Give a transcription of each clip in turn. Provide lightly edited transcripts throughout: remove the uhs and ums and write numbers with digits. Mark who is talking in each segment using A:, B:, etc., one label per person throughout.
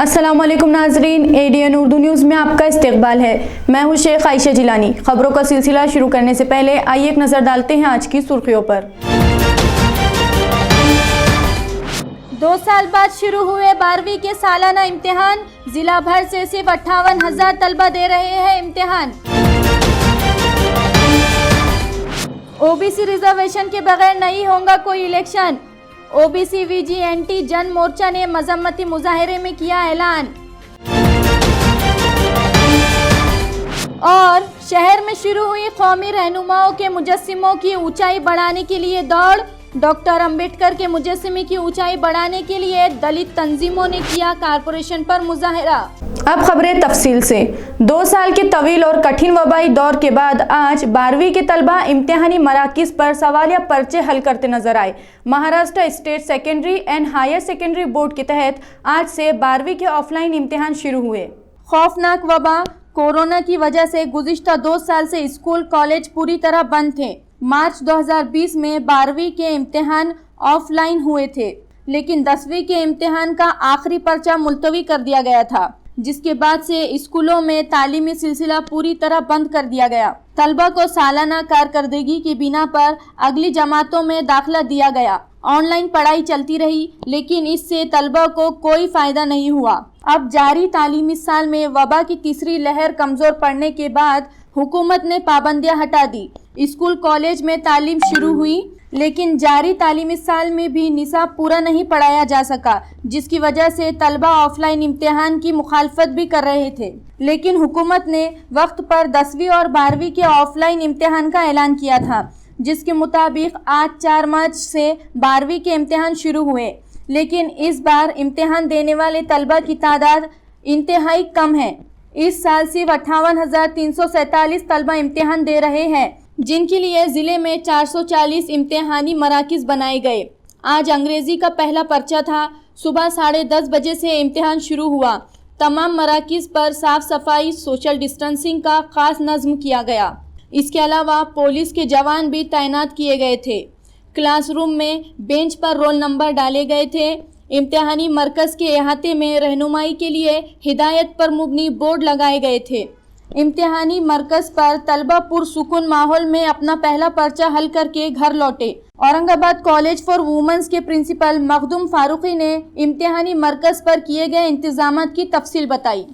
A: अस्सलामुअलैकुम नाजरीन, ADN Urdu news में आपका इस्तकबाल है। मैं हूँ शेख आयशा जिलानी। खबरों का सिलसिला शुरू करने से पहले आइए एक नज़र डालते हैं आज की सुर्खियों पर।
B: 2 साल बाद शुरू हुए 12वीं के सालाना इम्तिहान, जिला भर से सिर्फ 58,000 तलबा दे रहे हैं इम्तिहान। OBC रिजर्वेशन के बगैर नहीं होगा कोई इलेक्शन, OBC VGNT जन मोर्चा ने मजम्मती मुजाहरे में किया ऐलान। और शहर में शुरू हुई कौमी रहनुमाओं के मुजस्सिमों की ऊंचाई बढ़ाने के लिए दौड़, डॉक्टर अंबेडकर के मुजस्सिमे की ऊंचाई बढ़ाने के लिए दलित तंजीमों ने किया कारपोरेशन पर मुजाहरा।
A: अब खबरें तफसील से। 2 साल के तवील और कठिन वबाई दौर के बाद आज 12वीं के तलबा इम्तिहानी मराकिज़ पर सवालिया पर्चे हल करते नजर आए। Maharashtra state secondary and higher secondary board के तहत आज से 12वीं के ऑफलाइन इम्तिहान शुरू हुए।
B: खौफनाक वबा कोरोना की वजह से गुज़िश्ता 2 साल से स्कूल कॉलेज पूरी तरह बंद थे। मार्च 2020 में 12वीं के इम्तिहान ऑफलाइन हुए थे, लेकिन 10वीं के इम्तिहान का आखिरी पर्चा मुलतवी कर दिया गया था, जिसके बाद से स्कूलों में तालीमी सिलसिला पूरी तरह बंद कर दिया गया। तलबा को सालाना कारकर्दगी की बिना पर अगली जमातों में दाखिला दिया गया। ऑनलाइन पढ़ाई चलती रही, लेकिन इससे तलबा को कोई फ़ायदा नहीं हुआ। अब जारी तालीमी साल में वबा की तीसरी लहर कमज़ोर पड़ने के बाद हुकूमत ने पाबंदियां हटा दी। स्कूल कॉलेज में तालीम शुरू हुई, लेकिन जारी तालीमी साल में भी निसाब पूरा नहीं पढ़ाया जा सका, जिसकी वजह से तलबा ऑफलाइन इम्तिहान की मुखालफत भी कर रहे थे। लेकिन हुकूमत ने वक्त पर 10वीं और 12वीं के ऑफलाइन इम्तिहान का ऐलान किया था, जिसके मुताबिक आज 4 मार्च से 12वीं के इम्तिहान शुरू हुए। लेकिन इस बार इम्तिहान देने वाले तलबा की तादाद इंतहाई कम है। इस साल सिर्फ 58,347 तलबा इम्तिहान दे रहे हैं, जिनके लिए ज़िले में 440 इम्तिहानी मराकिज़ बनाए गए। आज अंग्रेज़ी का पहला पर्चा था। सुबह 10:30 बजे से इम्तिहान शुरू हुआ। तमाम मराकिज़ पर साफ़ सफाई, सोशल डिस्टेंसिंग का ख़ास नज़्म किया गया। इसके अलावा पुलिस के जवान भी तैनात किए गए थे। क्लासरूम में बेंच पर रोल नंबर डाले गए थे। इम्तिहानी मरकज़ के अहाते में रहनुमाई के लिए हिदायत पर मुबनी बोर्ड लगाए गए थे। इम्तिहानी मरकज़ पर तलबा पुरसुकून माहौल में अपना पहला पर्चा हल करके घर लौटे। औरंगाबाद कॉलेज फॉर वुमेन्स के प्रिंसिपल मखदूम फारूकी ने इम्तिहानी मरकज़ पर किए गए इंतजामात की तफसील बताई।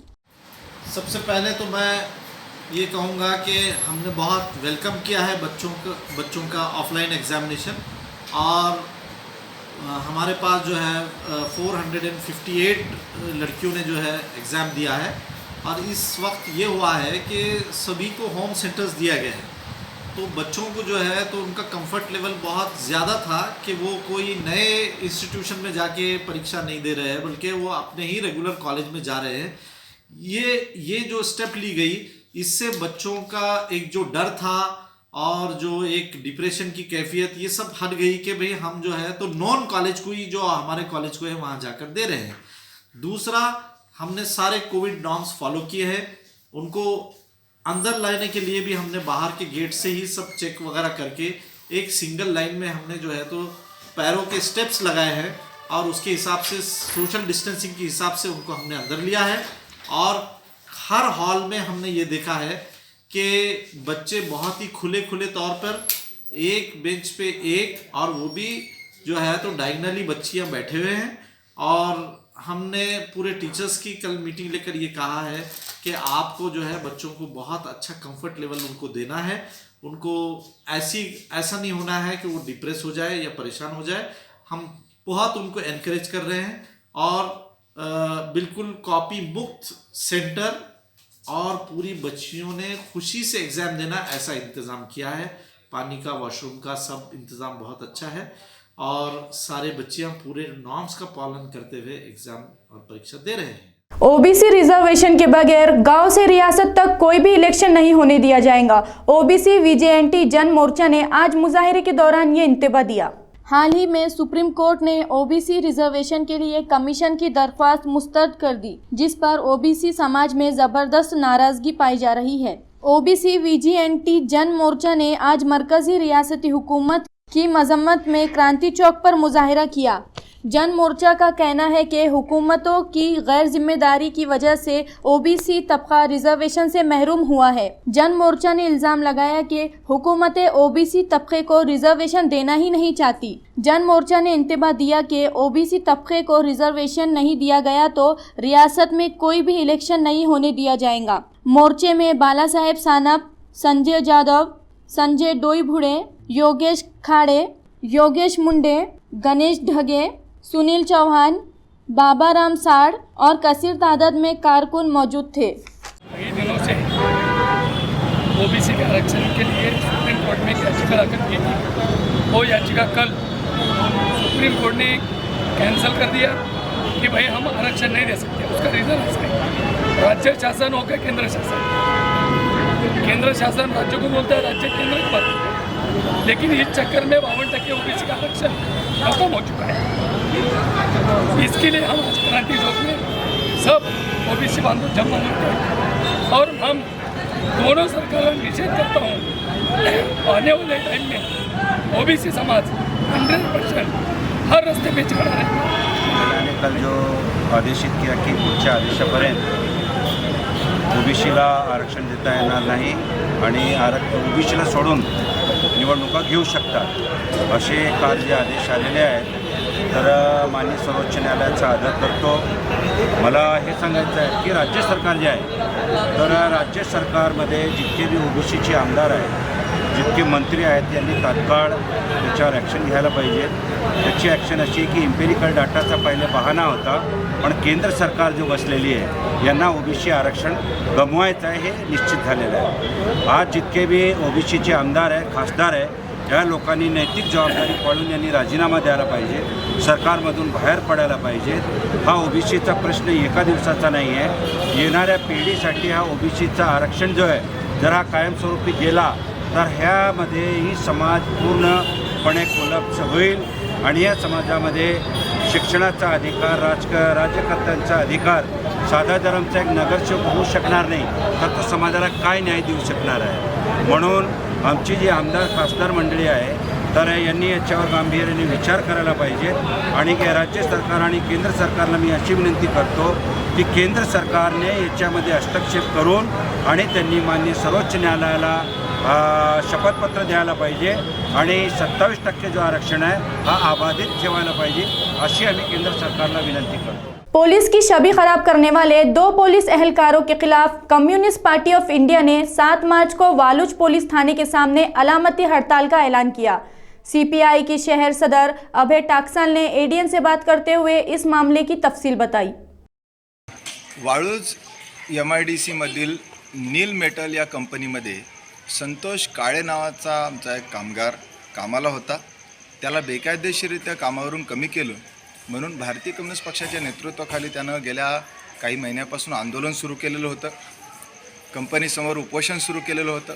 C: सबसे पहले तो मैं ये कहूँगा कि हमने बहुत वेलकम किया है बच्चों का ऑफलाइन एग्ज़ामिनेशन, और हमारे पास जो है 458 लड़कियों ने जो है एग्ज़ाम दिया है। और इस वक्त ये हुआ है कि सभी को होम सेंटर्स दिया गया है, तो बच्चों को जो है तो उनका कंफर्ट लेवल बहुत ज़्यादा था कि वो कोई नए इंस्टीट्यूशन में जाके परीक्षा नहीं दे रहे हैं, बल्कि वो अपने ही रेगुलर कॉलेज में जा रहे हैं। ये जो स्टेप ली गई, इससे बच्चों का एक जो डर था और जो एक डिप्रेशन की कैफियत, ये सब हट गई कि भाई हम जो है तो नॉन कॉलेज को ही, जो हमारे कॉलेज को है, वहाँ जाकर दे रहे हैं। दूसरा, हमने सारे कोविड नॉर्म्स फॉलो किए हैं। उनको अंदर लाने के लिए भी हमने बाहर के गेट से ही सब चेक वगैरह करके एक सिंगल लाइन में हमने जो है तो पैरों के स्टेप्स लगाए हैं, और उसके हिसाब से सोशल डिस्टेंसिंग के हिसाब से उनको हमने अंदर लिया है। और हर हॉल में हमने ये देखा है कि बच्चे बहुत ही खुले तौर पर एक बेंच पे एक, और वो भी जो है तो डायगनली बच्चियां बैठे हुए हैं। और हमने पूरे टीचर्स की कल मीटिंग लेकर ये कहा है कि आपको जो है बच्चों को बहुत अच्छा कंफर्ट लेवल उनको देना है। उनको ऐसा नहीं होना है कि वो डिप्रेस हो जाए या परेशान हो जाए। हम बहुत उनको एनकरेज कर रहे हैं, और बिल्कुल कॉपी मुक्त सेंटर और पूरी बच्चियों ने खुशी से एग्ज़ाम देना, ऐसा इंतज़ाम किया है। पानी का, वॉशरूम का सब इंतज़ाम बहुत अच्छा है, और सारे बच्चियां पूरे नॉर्म्स का पालन करते हुए एग्ज़ाम और परीक्षा दे रहे हैं।
A: ओबीसी रिजर्वेशन के बगैर गांव से रियासत तक कोई भी इलेक्शन नहीं होने दिया जाएगा। ओबीसी वीजेएनटी जन मोर्चा ने आज मुजाहिरे के दौरान ये इंतबा दिया।
B: हाल ही में सुप्रीम कोर्ट ने ओबीसी रिजर्वेशन के लिए कमीशन की दरख्वास्त मुस्तरद कर दी, जिस पर ओबीसी समाज में जबरदस्त नाराजगी पाई जा रही है। ओबीसी वीजेएनटी जन मोर्चा ने आज मरकजी रियासती हुकूमत की मजम्मत में क्रांति चौक पर मुजाहिरा किया। जन मोर्चा का कहना है कि हुकूमतों की गैर जिम्मेदारी की वजह से ओबीसी तबका रिजर्वेशन से महरूम हुआ है। जन मोर्चा ने इल्ज़ाम लगाया कि हुकूमतें ओबीसी तबके को रिजर्वेशन देना ही नहीं चाहती। जन मोर्चा ने इंतबा दिया कि ओबीसी तबके को रिजर्वेशन नहीं दिया गया तो रियासत में कोई भी इलेक्शन नहीं होने दिया जाएगा। मोर्चे में बाला साहेब सानप, संजय जादव, संजय डोईभुड़े, योगेश खाड़े, योगेश मुंडे, गणेश ढगे, सुनील चौहान, बाबा राम साड़ और कसीर तादाद में कारकुन मौजूद थे।
D: कई दिनों से ओबीसी के आरक्षण के लिए सुप्रीम कोर्ट में एक याचिका दाखिल की थी। वो याचिका कल सुप्रीम कोर्ट ने कैंसिल कर दिया कि भाई हम आरक्षण नहीं दे सकते। उसका रीज़न है राज्य शासन हो गया केंद्र शासन। केंद्र शासन राज्यों को बोलता है, राज्य केंद्र को बोलता है। लेकिन इस चक्कर में 52% ओबीसी का आरक्षण खत्म हो चुका है। इसके लिए हम आज क्रांति चौक में सब ओबीसी बांधव जमा होते और हम दोनों सरकारों का निषेध करता हूँ। आने वाले टाइम में ओबीसी समाज 100% हर रास्ते पे खड़ा रहेगा।
E: ने कल जो आदेशित किया की पुढच्या आदेशापर्यंत ओबीसीला आरक्षण देता येणार नाही आणि ओबीसीला सोडून निवडणुका घेऊ शकतात असे काल जे आदेश आलेले आहेत। तर माननीय सर्वोच्च न्यायालयाचा आदर करतो। मला हे सांगायचं आहे की राज्य सरकार जे आहे तर राज्य सरकारमध्ये जितके बी ओबीसीचे आमदार आहेत, जितके मंत्री आहेत, यांनी तात्काळ त्याच्यावर ॲक्शन घ्यायला पाहिजे। त्याची ॲक्शन अशी की इम्पेरिकल डाटाचा पहिले बहाणा होता, पण केंद्र सरकार जो बसलेली आहे यांना ओबीसी आरक्षण गमवायचं आहे हे निश्चित झालेलं आहे। आज जितके बी ओबीसीचे आमदार आहे, खासदार आहे, या लोकांनी नैतिक जबाबदारी पाळून यांनी राजीनामा द्यायला पाहिजे, सरकारमधून बाहेर पडायला पाहिजे। हा ओबीसीचा प्रश्न एका दिवसाचा नाही आहे। येणाऱ्या पिढीसाठी हा ओबीसीचा आरक्षण जो आहे जर हा कायमस्वरूपी गेला तर ह्यामध्ये ही समाज पूर्णपणे कोलॅप्स होईल आणि या समाजामध्ये शिक्षणाचा अधिकार, राज्यकर्त्यांचा अधिकार, साधा धर्मचा एक नगरसेवक होऊ शकणार नाही तर तो समाजाला काय न्याय देऊ शकणार आहे। म्हणून आमची जी आमदार खासदार मंडळी आहे तर यांनी याच्यावर गांभीर्याने विचार करायला पाहिजे आणि राज्य सरकार आणि केंद्र सरकारला मी अशी विनंती करतो की केंद्र सरकारने याच्यामध्ये हस्तक्षेप करून आणि त्यांनी माननीय सर्वोच्च न्यायालयाला शपथपत्र द्यायला पाहिजे आणि 27% जो आरक्षण आहे हा अबाधित ठेवायला पाहिजे अशी आम्ही केंद्र सरकारला विनंती करतो।
A: पुलिस की छवि खराब करने वाले 2 पुलिस एहलकारों के खिलाफ कम्युनिस्ट पार्टी ऑफ इंडिया ने 7 मार्च को वालूज पुलिस थाने के सामने अलामती हड़ताल का ऐलान किया। सीपीआई की शहर सदर अभय टाकसाल ने एडीएन से बात करते हुए इस मामले की तफसील बताई।
F: वाळूज MIDC मधील नील मेटल या कंपनीमध्ये संतोष काळे नावाचा आमचा एक कामगार कामाला होता। त्याला बेकायदेशीररित्या कामावरून कमी केलं म्हणून भारतीय कम्युनिस्ट पक्षाच्या नेतृत्वाखाली त्यानं गेल्या काही महिन्यापासून आंदोलन सुरू केलेलं होतं। कंपनीसमोर उपोषण सुरू केलेलं होतं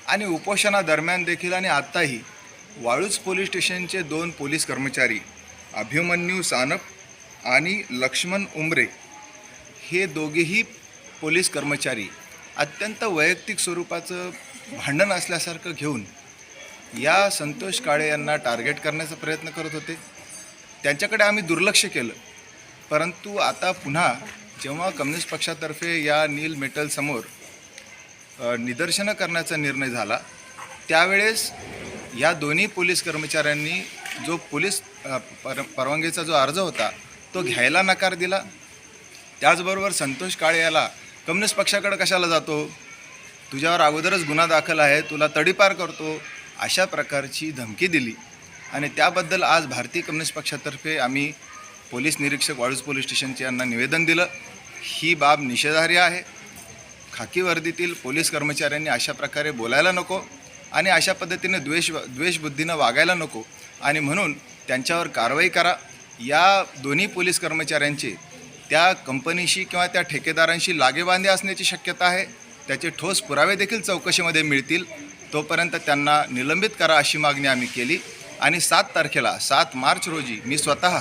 F: आणि उपोषणादरम्यान देखील आणि आत्ताही वाळूज पोलीस स्टेशनचे 2 पोलीस कर्मचारी अभिमन्यू सानप आणि लक्ष्मण उमरे हे दोघेही पोलीस कर्मचारी अत्यंत वैयक्तिक स्वरूपाचं भांडण असल्यासारखं घेऊन या संतोष काळे यांना टार्गेट करण्याचा प्रयत्न करत होते। त्यांच्याकडे आम्ही दुर्लक्ष केलं, परंतु आता पुन्हा जेव्हा कम्युनिस्ट पक्षातर्फे या नील मेटलसमोर निदर्शनं करण्याचा निर्णय झाला त्यावेळेस या दोन्ही पोलीस कर्मचाऱ्यांनी जो पोलीस परवानगीचा जो अर्ज होता तो घ्यायला नकार दिला। त्याचबरोबर संतोष काळे याला कम्युनिस्ट पक्षाकडे कशाला जातो, तुझ्यावर अगोदरच गुन्हा दाखल आहे, तुला तडीपार करतो, अशा प्रकारची धमकी दिली आणि त्याबद्दल आज भारतीय कम्युनिस्ट पक्षातर्फे आम्ही पोलीस निरीक्षक वाळूज पोलीस स्टेशनचे यांना निवेदन दिलं। ही बाब निषेधार्ह आहे। खाकी वर्दीतील पोलीस कर्मचाऱ्यांनी अशा प्रकारे बोलायला नको आणि अशा पद्धतीने द्वेषबुद्धीनं वागायला नको आणि म्हणून त्यांच्यावर कारवाई करा। या दोन्ही पोलीस कर्मचाऱ्यांचे त्या कंपनीशी किंवा त्या ठेकेदारांशी लागेबांधे असण्याची शक्यता आहे. त्याचे ठोस पुरावे देखील चौकशीमध्ये मिळतील. तोपर्यंत त्यांना निलंबित करा अशी मागणी आम्ही केली आणि 7 मार्च रोजी मी स्वतः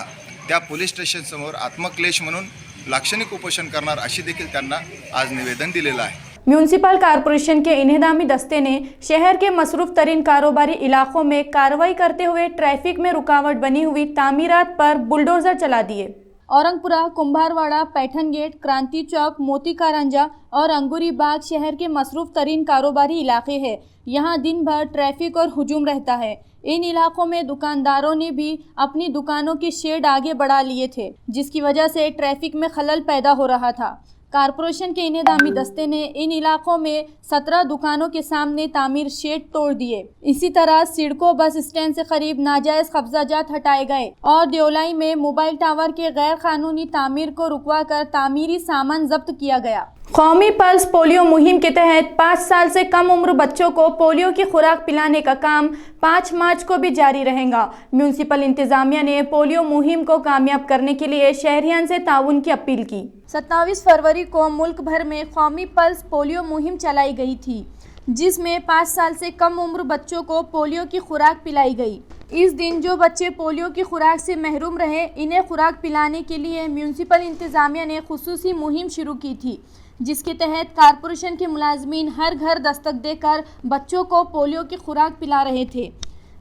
F: त्या पोलीस स्टेशनसमोर आत्मक्लेश म्हणून लाक्षणिक उपोषण करणार अशी देखील त्यांना आज निवेदन दिलेलं आहे.
A: म्यूनसिपल कॉरपोरेशन के इंहदामी दस्ते ने शहर के मसरूफ तरीन कारोबारी इलाकों में कार्रवाई करते हुए ट्रैफिक में रुकावट बनी हुई तामीरात पर बुलडोजर चला दिए।
B: औरंगपुरा, कुंभारवाड़ा, पैठन गेट, क्रांति चौक, मोती कारंजा और अंगूरी बाग शहर के मसरूफ तरीन कारोबारी इलाके हैं। यहाँ दिन भर ट्रैफिक और हुजूम रहता है। इन इलाकों में दुकानदारों ने भी अपनी दुकानों के शेड आगे बढ़ा लिए थे, जिसकी वजह से ट्रैफिक में खलल पैदा हो रहा था। कारपोरेशन के इंहदामी दस्ते ने इन इलाकों में 17 दुकानों के सामने तामीर शेड तोड़ दिए। इसी तरह सिडको बस स्टैंड से करीब नाजायज कब्जाजात हटाए गए और देवलाई में मोबाइल टावर के गैर कानूनी तामीर को रुकवाकर तामीरी सामान जब्त किया गया।
A: कौमी पल्स पोलियो मुहिम के तहत 5 साल से कम उम्र बच्चों को पोलियो की खुराक पिलाने का काम 5 मार्च को भी जारी रहेगा। म्यूनसिपल इंतजामिया ने पोलियो मुहिम को कामयाब करने के लिए शहरियान से ताउन की अपील की।
B: 27 फरवरी को मुल्क भर में कौमी पल्स पोलियो मुहिम चलाई गई थी, जिसमें 5 साल से कम उम्र बच्चों को पोलियो की खुराक पिलाई गई। इस दिन जो बच्चे पोलियो की खुराक से महरूम रहे, इन्हें खुराक पिलाने के लिए म्यूनसिपल इंतजामिया ने खुसूसी मुहिम शुरू की थी, जिसके तहत कारपोरेशन के मुलाजमीन हर घर दस्तक देकर बच्चों को पोलियो की खुराक पिला रहे थे।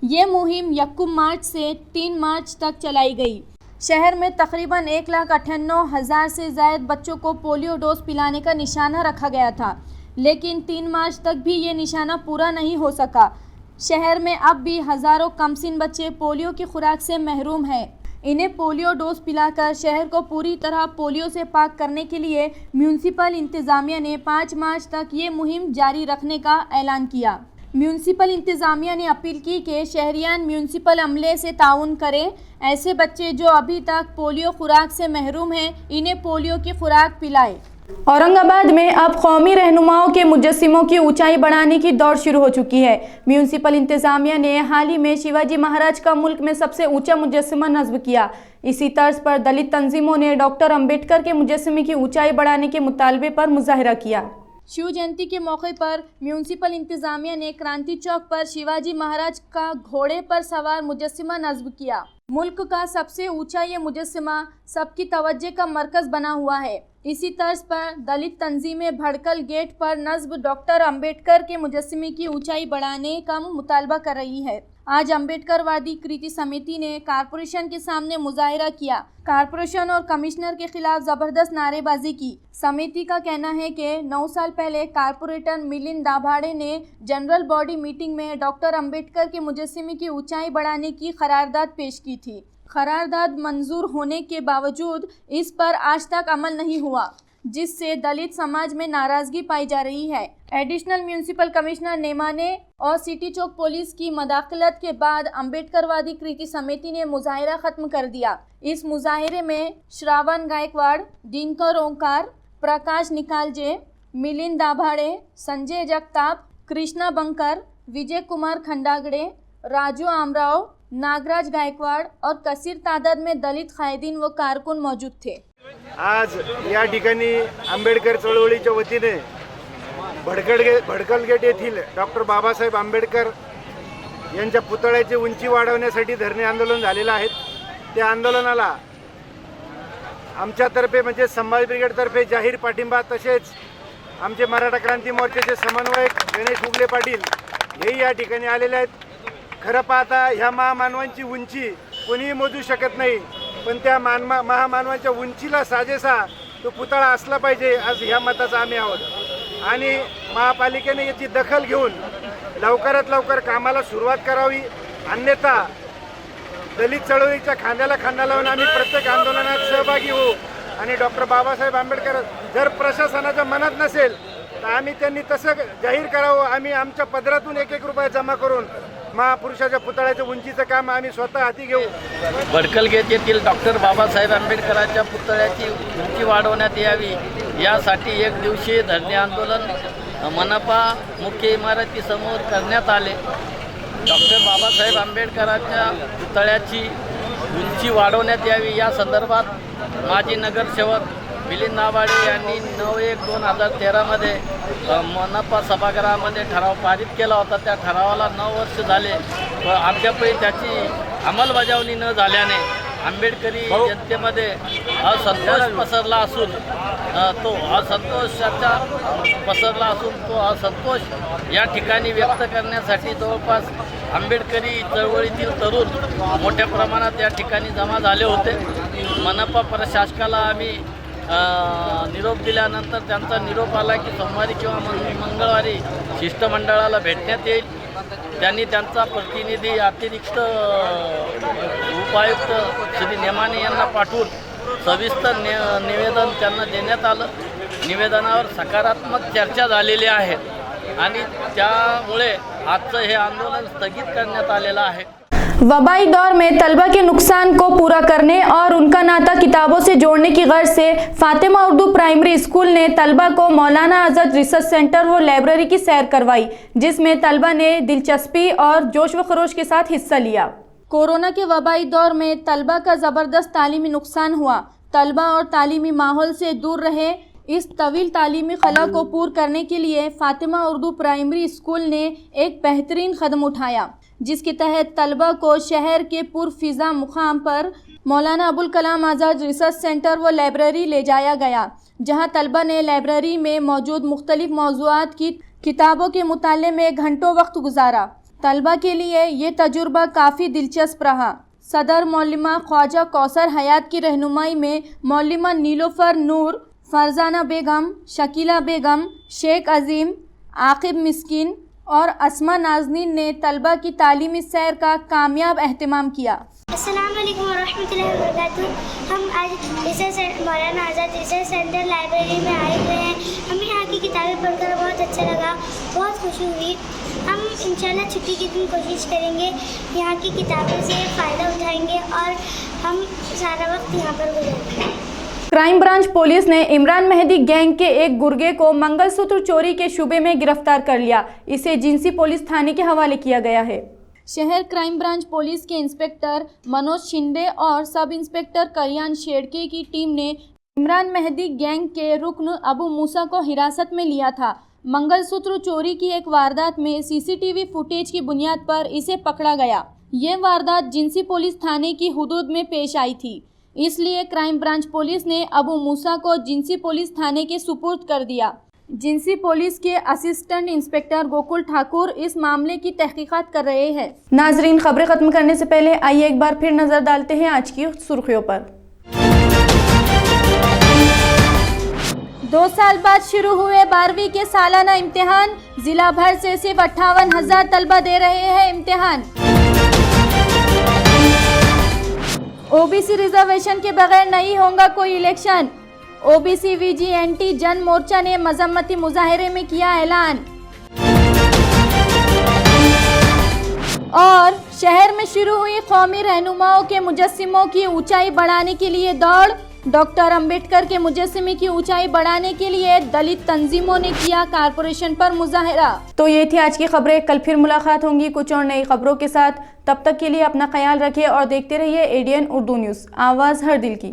B: ये मुहिम 1 मार्च से 3 मार्च तक चलाई गई। शहर में तकरीबन 1,98,000 से ज़ायद बच्चों को पोलियो डोज पिलाने का निशाना रखा गया था, लेकिन 3 मार्च तक भी ये निशाना पूरा नहीं हो सका। शहर में अब भी हज़ारों कमसिन बच्चे पोलियो की खुराक से महरूम हैं। इन्हें पोलियो डोज पिलाकर शहर को पूरी तरह पोलियो से पाक करने के लिए म्यूनसिपल इंतज़ामिया ने 5 मार्च तक ये मुहिम जारी रखने का ऐलान किया। म्यूनसिपल इंतज़ामिया ने अपील की कि शहरियान म्यूनसिपल अमले से ताउन करें। ऐसे बच्चे जो अभी तक पोलियो खुराक से महरूम हैं, इन्हें पोलियो की खुराक पिलाएं।
A: औरंगाबाद में अब कौमी रहनुमाओं के मुजस्सिमों की ऊंचाई बढ़ाने की दौड़ शुरू हो चुकी है। म्यूनसिपल इंतजामिया ने हाल ही में शिवाजी महाराज का मुल्क में सबसे ऊंचा मुजस्सिमा नस्ब किया। इसी तर्ज पर दलित तंजीमों ने डॉक्टर अंबेडकर के मुजस्सिमे की ऊंचाई बढ़ाने के मुतालबे पर मुजाहिरा किया।
B: शिव जयंती के मौके पर म्यूनसिपल इंतजामिया ने क्रांति चौक पर शिवाजी महाराज का घोड़े पर सवार मुजस्सिमा नस्ब किया। मुल्क का सबसे ऊंचा ये मुजस्सिमा सबकी तवज्जो का मरकज बना हुआ है। इसी तर्ज पर दलित तंजीमें भड़कल गेट पर नस्ब डॉक्टर अंबेडकर के मुजस्सिमे की ऊंचाई बढ़ाने का मुतालबा कर रही है। आज अंबेडकरवादी कृति समिति ने कारपोरेशन के सामने मुजाहिरा किया। कारपोरेशन और कमिश्नर के खिलाफ जबरदस्त नारेबाजी की। समिति का कहना है कि 9 साल पहले कारपोरेटर मिलिंद दाभाड़े ने जनरल बॉडी मीटिंग में डॉक्टर अंबेडकर के मुजस्सिमे की ऊंचाई बढ़ाने की करारदाद पेश की थी। करारदाद मंजूर होने के बावजूद इस पर आज तक अमल नहीं हुआ, जिससे दलित समाज में नाराजगी पाई जा रही है। एडिशनल म्यूनसिपल कमिश्नर नेमाने और सिटी चौक पुलिस की मदाखलत के बाद अंबेडकरवादी कृति समिति ने मुजाहिरा खत्म कर दिया। इस मुजाहिरे में श्रावण गायकवाड़, दिनकर ओंकार, प्रकाश निकालजे, मिलिंद दाभाड़े, संजय जगताप, कृष्णा बंकर, विजय कुमार खंडागड़े, राजू आमराव, नागराज गायकवाड़ और कसीर तादाद में दलित कायदीन व कारकुन मौजूद थे।
G: आज या ठिकाणी आंबेडकर चळवळीच्या वतीने भडकल गेट येथील डॉक्टर बाबासाहेब आंबेडकर यांच्या पुतळ्याची उंची वाढवण्यासाठी धरणे आंदोलन झालेलं आहे। त्या आंदोलनाला आमच्यातर्फे म्हणजे संभाजी ब्रिगेडतर्फे जाहीर पाठिंबा, तसेच आमचे मराठा क्रांती मोर्चाचे समन्वयक गणेश उगले पाटील हेही या ठिकाणी आलेले आहेत। खरं पाहता ह्या महामानवांची उंची कोणीही मोजू शकत नाही, पण त्या महामानवांच्या उंचीला साजेसा तो पुतळा असला पाहिजे, आज ह्या मताचा आम्ही आहोत। आणि महापालिकेने याची दखल घेऊन लवकरात लवकर कामाला सुरुवात करावी, अन्यथा दलित चळवळीच्या खांद्याला खांदा लावून आम्ही प्रत्येक आंदोलनात सहभागी होऊ। आणि डॉक्टर बाबासाहेब आंबेडकर जर प्रशासनाच्या मनात नसेल तर आम्ही त्यांनी तसं जाहीर करावं। आम्ही आमच्या पदरातून 1-1 रुपया जमा करून महापुरुषाच्या पुतळ्याच्या उंचीचं काम आम्ही स्वतः हाती घेऊ।
H: भडकल गेट येथील डॉक्टर बाबासाहेब आंबेडकरांच्या पुतळ्याची उंची वाढवण्यात यावी यासाठी 1 दिवसीय धरणे आंदोलन मनपा मुख्य इमारतीसमोर करण्यात आले। डॉक्टर बाबासाहेब आंबेडकरांच्या पुतळ्याची उंची वाढवण्यात यावी या संदर्भात माजी नगरसेवक मिलिंद नावाडे यांनी 9/1/2013 मनपा सभागृहामध्ये ठराव पारित केला होता. त्या ठरावाला 9 वर्ष झाले व अद्यापही त्याची अंमलबजावणी न झाल्याने आंबेडकरी जनतेमध्ये असंतोष पसरला असून तो असंतोष या ठिकाणी व्यक्त करण्यासाठी जवळपास आंबेडकरी चळवळीतील तरुण मोठ्या प्रमाणात या ठिकाणी जमा झाले होते. मनपा प्रशासकाला आम्ही निरोप दिल्यानंतर त्यांचा निरोप आला की सोमवारी किंवा मंगळवारी शिष्टमंडळाला भेटण्यात येईल. त्यांनी त्यांचा प्रतिनिधी अतिरिक्त उपायुक्त श्री नेमाने यांना पाठवून सविस्तर निवेदन त्यांना देण्यात आलं. निवेदनावर सकारात्मक चर्चा झालेली आहे आणि त्यामुळे आजचं हे आंदोलन स्थगित करण्यात आलेलं आहे.
A: वबाई दौर में तलबा के नुकसान को पूरा करने और उनका नाता किताबों से जोड़ने की गर्ज से फातिमा उर्दू प्राइमरी स्कूल ने तलबा को मौलाना आज़ाद रिसर्च सेंटर व लाइब्रेरी की सैर करवाई, जिसमें तलबा ने दिलचस्पी और जोश व खरोश के साथ हिस्सा लिया।
B: कोरोना के वबाई दौर में तलबा का ज़बरदस्त तालीमी नुकसान हुआ। तलबा और तालीमी माहौल से दूर रहे। इस तवील तालीमी खला को पूर करने के लिए फातिमा उर्दू प्राइमरी स्कूल ने एक बेहतरीन कदम उठाया, जिसके तहत तलबा को शहर के पुरफिज़ा मुकाम पर मौलाना अबुल कलाम आज़ाद रिसर्च सेंटर व लाइब्रेरी ले जाया गया, जहां तलबा ने लाइब्रेरी में मौजूद मुख्तलिफ मौज़ूआत की किताबों के मुताले में घंटों वक्त गुजारा। तलबा के लिए ये तजुर्बा काफ़ी दिलचस्प रहा। सदर मौलिमा ख्वाजा कौसर हयात की रहनुमाई में मौलिमा नीलोफर नूर, फरजाना बेगम, शकीला बेगम, शेख अजीम, आकिब मिस्किन और अस्मा नाजनीन ने तलबा की तालीमी सैर का कामयाब एहतमाम किया।
I: अस्सलाम वालेकुम वरहमतुल्लाहि वबरकातुहू। हम आज मौलाना आज़ाद रिसर्च सेंटर लाइब्रेरी में आए हुए हैं। हमें यहाँ की किताबें पढ़कर बहुत अच्छा लगा, बहुत खुशी हुई। हम इंशाल्लाह छुट्टी की दिन कोशिश करेंगे, यहाँ की किताबों से फ़ायदा उठाएंगे और हम सारा वक्त यहाँ पर गुजारेंगे।
A: क्राइम ब्रांच पुलिस ने इमरान मेहदी गैंग के एक गुर्गे को मंगलसूत्र चोरी के शुबे में गिरफ्तार कर लिया। इसे जिंसी पुलिस थाने के हवाले किया गया है।
B: शहर क्राइम ब्रांच पुलिस के इंस्पेक्टर मनोज शिंदे और सब इंस्पेक्टर कल्याण शेड़के की टीम ने इमरान मेहदी गैंग के रुकन अबू मूसा को हिरासत में लिया था। मंगलसूत्र चोरी की एक वारदात में सीसीटीवी फुटेज की बुनियाद पर इसे पकड़ा गया। ये वारदात जिंसी पुलिस थाने की हुदूद में पेश आई थी, इसलिए क्राइम ब्रांच पुलिस ने अबू मूसा को जिंसी पुलिस थाने के सुपुर्द कर दिया। जिंसी पुलिस के असिस्टेंट इंस्पेक्टर गोकुल ठाकुर इस मामले की तहकीकात कर रहे हैं।
A: नाजरीन, खबरें खत्म करने से पहले आइए एक बार फिर नजर डालते हैं आज की सुर्खियों पर।
B: 2 साल बाद शुरू हुए 12वीं के सालाना इम्तिहान। जिला भर से सिर्फ 58,000 तलबा दे रहे हैं इम्तिहान। ओबीसी रिजर्वेशन के बगैर नहीं होगा कोई इलेक्शन। ओबीसी वीजीएनटी जन मोर्चा ने मजम्मती मुजाहरे में किया ऐलान। और शहर में शुरू हुई कौमी रहनुमाओं के मुजस्सिमों की ऊंचाई बढ़ाने के लिए दौड़। डॉक्टर अंबेडकर के मुजस्सिमे की ऊंचाई बढ़ाने के लिए दलित तंजीमों ने किया कारपोरेशन पर मुजाहरा।
A: तो ये थी आज की खबरें। कल फिर मुलाकात होंगी कुछ और नई खबरों के साथ। तब तक के लिए अपना ख्याल रखिए और देखते रहिए एडीएन उर्दू न्यूज़, आवाज़ हर दिल की।